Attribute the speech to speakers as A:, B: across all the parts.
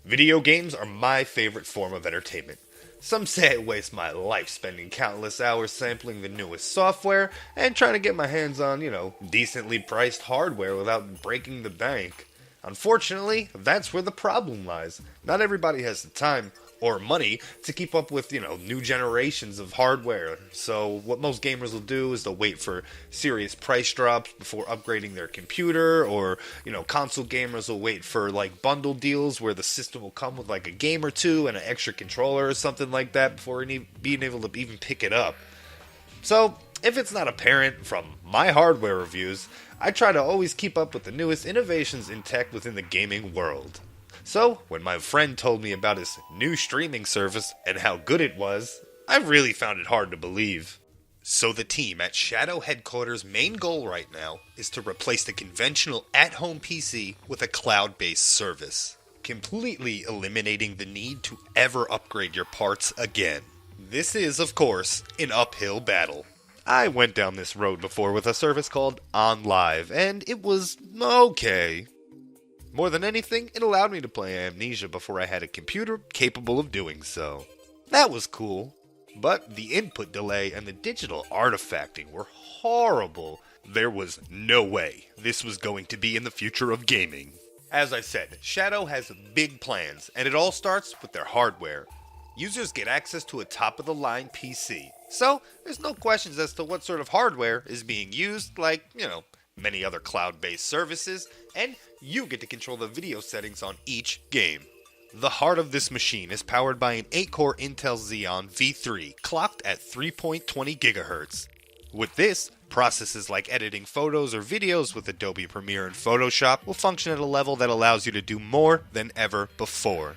A: Video games are my favorite form of entertainment. Some say I waste my life spending countless hours sampling the newest software and trying to get my hands on, decently priced hardware without breaking the bank. Unfortunately, that's where the problem lies. Not everybody has the time or money to keep up with, new generations of hardware. So what most gamers will do is they'll wait for serious price drops before upgrading their computer, or, console gamers will wait for like bundle deals where the system will come with like a game or two and an extra controller or something like that before being able to even pick it up. So, if it's not apparent from my hardware reviews, I try to always keep up with the newest innovations in tech within the gaming world. So, when my friend told me about his new streaming service and how good it was, I really found it hard to believe. So the team at Shadow Headquarters' main goal right now is to replace the conventional at-home PC with a cloud-based service, completely eliminating the need to ever upgrade your parts again. This is, of course, an uphill battle. I went down this road before with a service called OnLive, and it was okay. More than anything, it allowed me to play Amnesia before I had a computer capable of doing so. That was cool, but the input delay and the digital artifacting were horrible. There was no way this was going to be in the future of gaming. As I said, Shadow has big plans, and it all starts with their hardware. Users get access to a top-of-the-line PC, so there's no questions as to what sort of hardware is being used, like, many other cloud-based services, and you get to control the video settings on each game. The heart of this machine is powered by an 8-core Intel Xeon V3 clocked at 3.20 GHz. With this, processes like editing photos or videos with Adobe Premiere and Photoshop will function at a level that allows you to do more than ever before.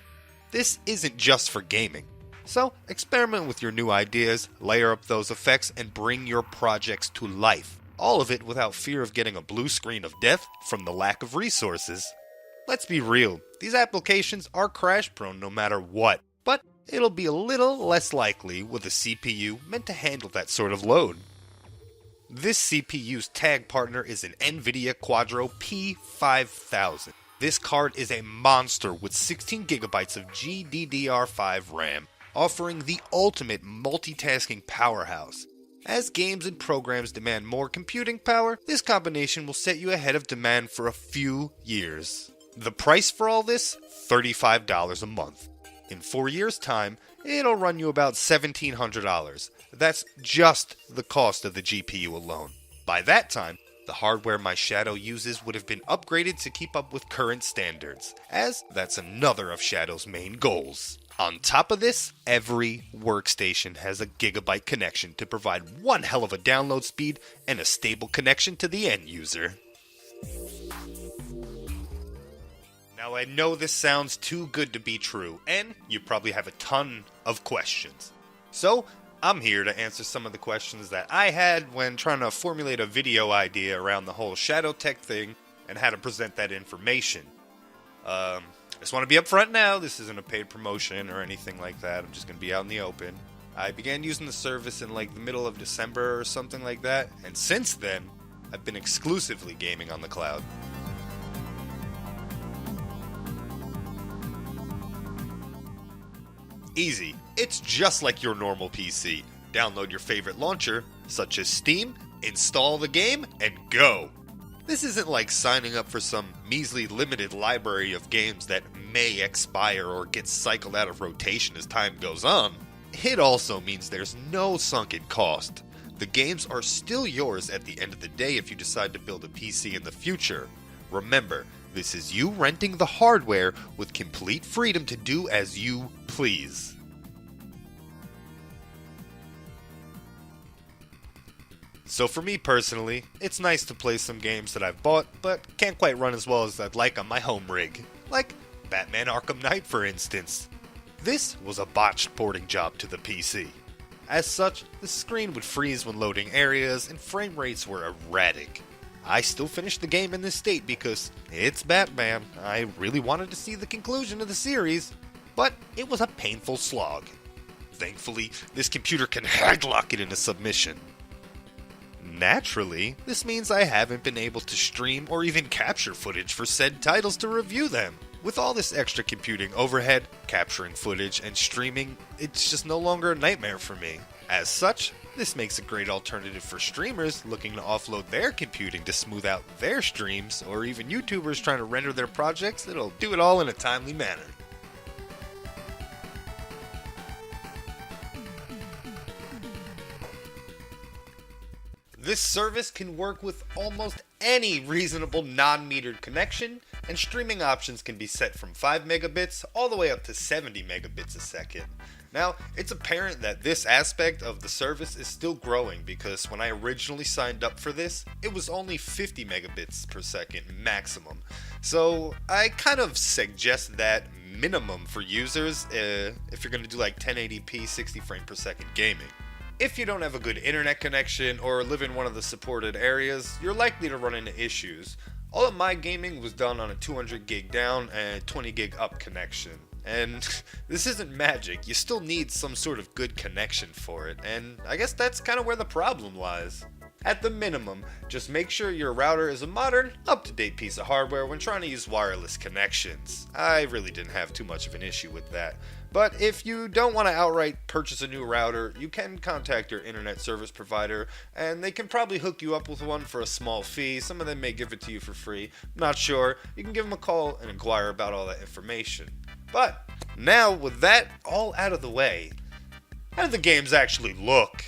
A: This isn't just for gaming. So, experiment with your new ideas, layer up those effects, and bring your projects to life. All of it without fear of getting a blue screen of death from the lack of resources. Let's be real, these applications are crash prone no matter what, but it'll be a little less likely with a CPU meant to handle that sort of load. This CPU's tag partner is an NVIDIA Quadro P5000. This card is a monster with 16GB of GDDR5 RAM, offering the ultimate multitasking powerhouse. As games and programs demand more computing power, this combination will set you ahead of demand for a few years. The price for all this? $35 a month. In 4 years' time, it'll run you about $1,700. That's just the cost of the GPU alone. By that time, the hardware my Shadow uses would have been upgraded to keep up with current standards, as that's another of Shadow's main goals. On top of this, every workstation has a gigabyte connection to provide one hell of a download speed and a stable connection to the end user. Now I know this sounds too good to be true, and you probably have a ton of questions. So, I'm here to answer some of the questions that I had when trying to formulate a video idea around the whole Shadow.Tech thing and how to present that information. I just want to be upfront now, this isn't a paid promotion or anything like that, I'm just going to be out in the open. I began using the service in like the middle of December or something like that, and since then, I've been exclusively gaming on the cloud. Easy. It's just like your normal PC. Download your favorite launcher, such as Steam, install the game, and go. This isn't like signing up for some measly limited library of games that may expire or get cycled out of rotation as time goes on. It also means there's no sunken cost. The games are still yours at the end of the day if you decide to build a PC in the future. Remember, this is you renting the hardware with complete freedom to do as you please. So for me personally, it's nice to play some games that I've bought, but can't quite run as well as I'd like on my home rig. Like Batman Arkham Knight for instance. This was a botched porting job to the PC. As such, the screen would freeze when loading areas and frame rates were erratic. I still finished the game in this state because it's Batman. I really wanted to see the conclusion of the series, but it was a painful slog. Thankfully, this computer can headlock it into submission. Naturally, this means I haven't been able to stream or even capture footage for said titles to review them. With all this extra computing overhead, capturing footage, and streaming, it's just no longer a nightmare for me. As such, this makes a great alternative for streamers looking to offload their computing to smooth out their streams, or even YouTubers trying to render their projects that'll do it all in a timely manner. This service can work with almost any reasonable non-metered connection, and streaming options can be set from 5 megabits all the way up to 70 megabits a second. Now, it's apparent that this aspect of the service is still growing because when I originally signed up for this, it was only 50 megabits per second maximum. So I kind of suggest that minimum for users if you're going to do like 1080p 60 frame per second gaming. If you don't have a good internet connection or live in one of the supported areas, you're likely to run into issues. All of my gaming was done on a 200 gig down and 20 gig up connection. And this isn't magic, you still need some sort of good connection for it, and I guess that's kind of where the problem lies. At the minimum, just make sure your router is a modern, up-to-date piece of hardware when trying to use wireless connections. I really didn't have too much of an issue with that. But if you don't want to outright purchase a new router, you can contact your internet service provider, and they can probably hook you up with one for a small fee. Some of them may give it to you for free. Not sure. You can give them a call and inquire about all that information. But now, with that all out of the way, how do the games actually look?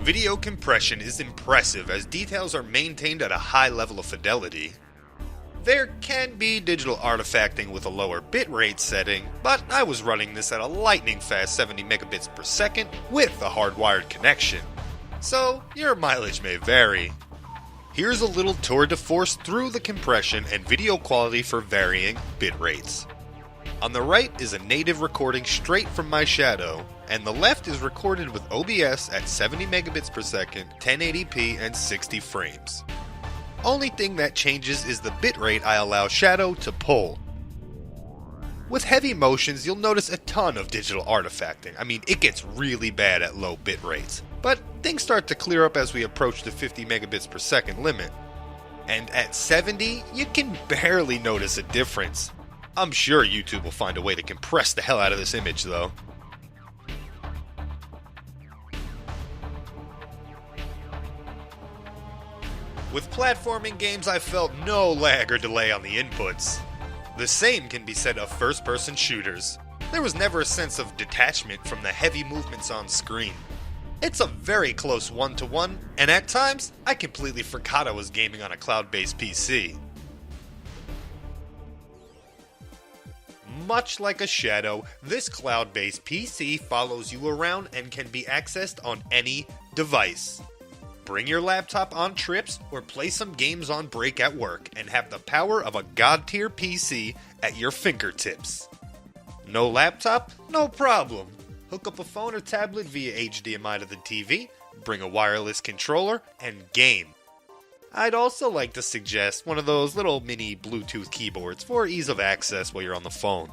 A: Video compression is impressive as details are maintained at a high level of fidelity. There can be digital artifacting with a lower bitrate setting, but I was running this at a lightning fast 70 megabits per second with a hardwired connection, so your mileage may vary. Here's a little tour de force through the compression and video quality for varying bitrates. On the right is a native recording straight from my Shadow, and the left is recorded with OBS at 70 megabits per second, 1080p, and 60 frames. Only thing that changes is the bitrate I allow Shadow to pull. With heavy motions, you'll notice a ton of digital artifacting. I mean, it gets really bad at low bit rates, but things start to clear up as we approach the 50 megabits per second limit. And at 70, you can barely notice a difference. I'm sure YouTube will find a way to compress the hell out of this image though. With platforming games, I felt no lag or delay on the inputs. The same can be said of first-person shooters. There was never a sense of detachment from the heavy movements on screen. It's a very close one-to-one, and at times, I completely forgot I was gaming on a cloud-based PC. Much like a Shadow, this cloud-based PC follows you around and can be accessed on any device. Bring your laptop on trips or play some games on break at work and have the power of a god-tier PC at your fingertips. No laptop? No problem. Hook up a phone or tablet via HDMI to the TV, bring a wireless controller, and game. I'd also like to suggest one of those little mini Bluetooth keyboards for ease of access while you're on the phone.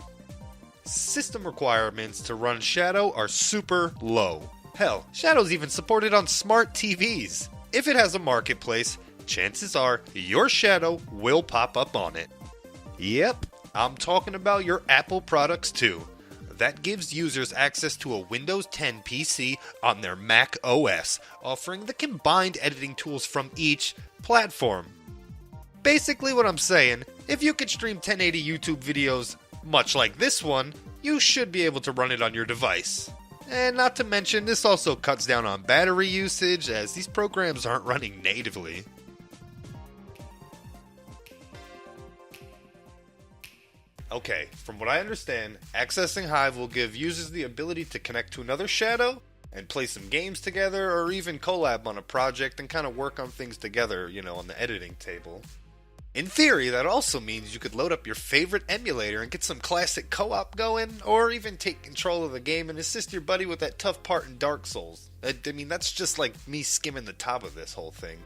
A: System requirements to run Shadow are super low. Hell, Shadow's even supported on smart TVs. If it has a marketplace, chances are your Shadow will pop up on it. Yep, I'm talking about your Apple products too. That gives users access to a Windows 10 PC on their Mac OS, offering the combined editing tools from each platform. Basically what I'm saying, if you could stream 1080 YouTube videos much like this one, you should be able to run it on your device. And not to mention, this also cuts down on battery usage as these programs aren't running natively. Okay, from what I understand, accessing Hive will give users the ability to connect to another Shadow and play some games together or even collab on a project and kind of work on things together, on the editing table. In theory, that also means you could load up your favorite emulator and get some classic co-op going, or even take control of the game and assist your buddy with that tough part in Dark Souls. I mean, that's just like me skimming the top of this whole thing.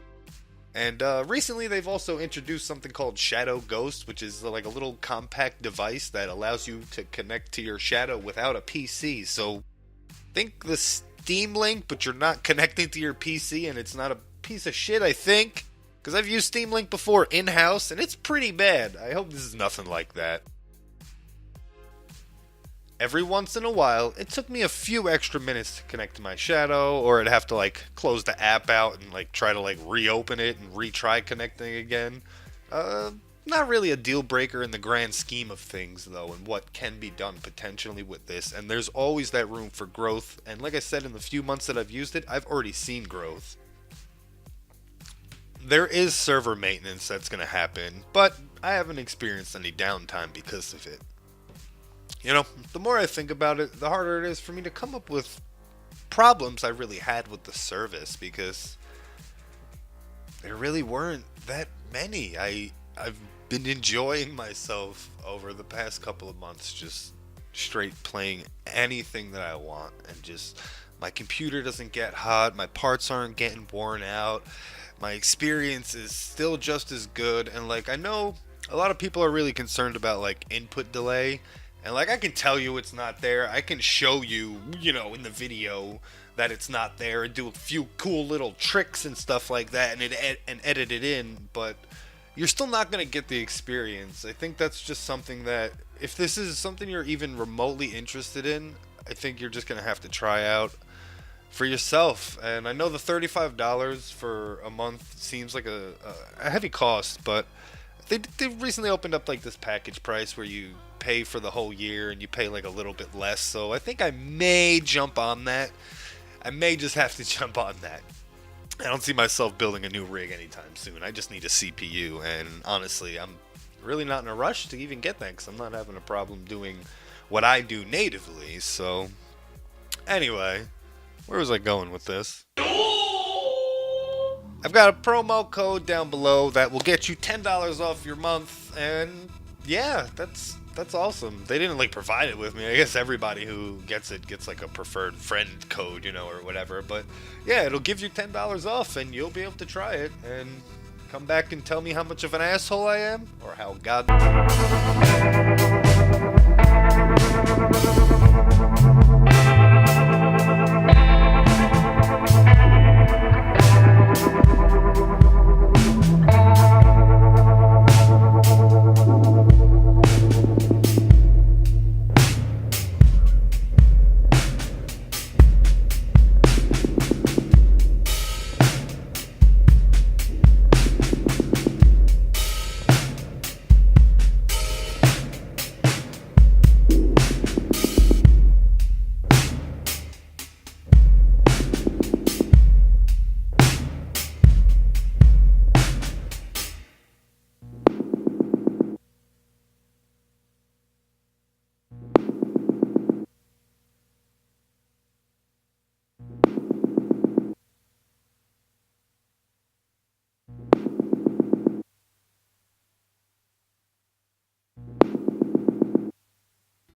A: And recently they've also introduced something called Shadow Ghost, which is like a little compact device that allows you to connect to your Shadow without a PC. So think the Steam Link, but you're not connecting to your PC, and it's not a piece of shit, I think. Because I've used Steam Link before in-house, and it's pretty bad. I hope this is nothing like that. Every once in a while, it took me a few extra minutes to connect to my Shadow, or I'd have to like close the app out and like try to like reopen it and retry connecting again. Not really a deal breaker in the grand scheme of things though, and what can be done potentially with this, and there's always that room for growth, and like I said, in the few months that I've used it, I've already seen growth. There is server maintenance that's going to happen, but I haven't experienced any downtime because of it. You know, the more I think about it, the harder it is for me to come up with problems I really had with the service, because there really weren't that many. I've been enjoying myself over the past couple of months, just straight playing anything that I want, and just my computer doesn't get hot, my parts aren't getting worn out, my experience is still just as good, and like I know a lot of people are really concerned about like input delay. And like I can tell you it's not there. I can show you, you know, in the video that it's not there and do a few cool little tricks and stuff like that and edit it in, but you're still not going to get the experience. I think that's just something that if this is something you're even remotely interested in, I think you're just going to have to try out for yourself. And I know the $35 for a month seems like a heavy cost, but they recently opened up like this package price where you pay for the whole year and you pay like a little bit less, so I think I may jump on that. I may just have to jump on that. I don't see myself building a new rig anytime soon. I just need a CPU, and honestly I'm really not in a rush to even get that because I'm not having a problem doing what I do natively. So anyway, where was I going with this? I've got a promo code down below that will get you $10 off your month, and yeah, that's awesome. They didn't like provide it with me. I guess everybody who gets it gets like a preferred friend code, you know, or whatever. But yeah, it'll give you $10 off, and you'll be able to try it and come back and tell me how much of an asshole I am, or how god.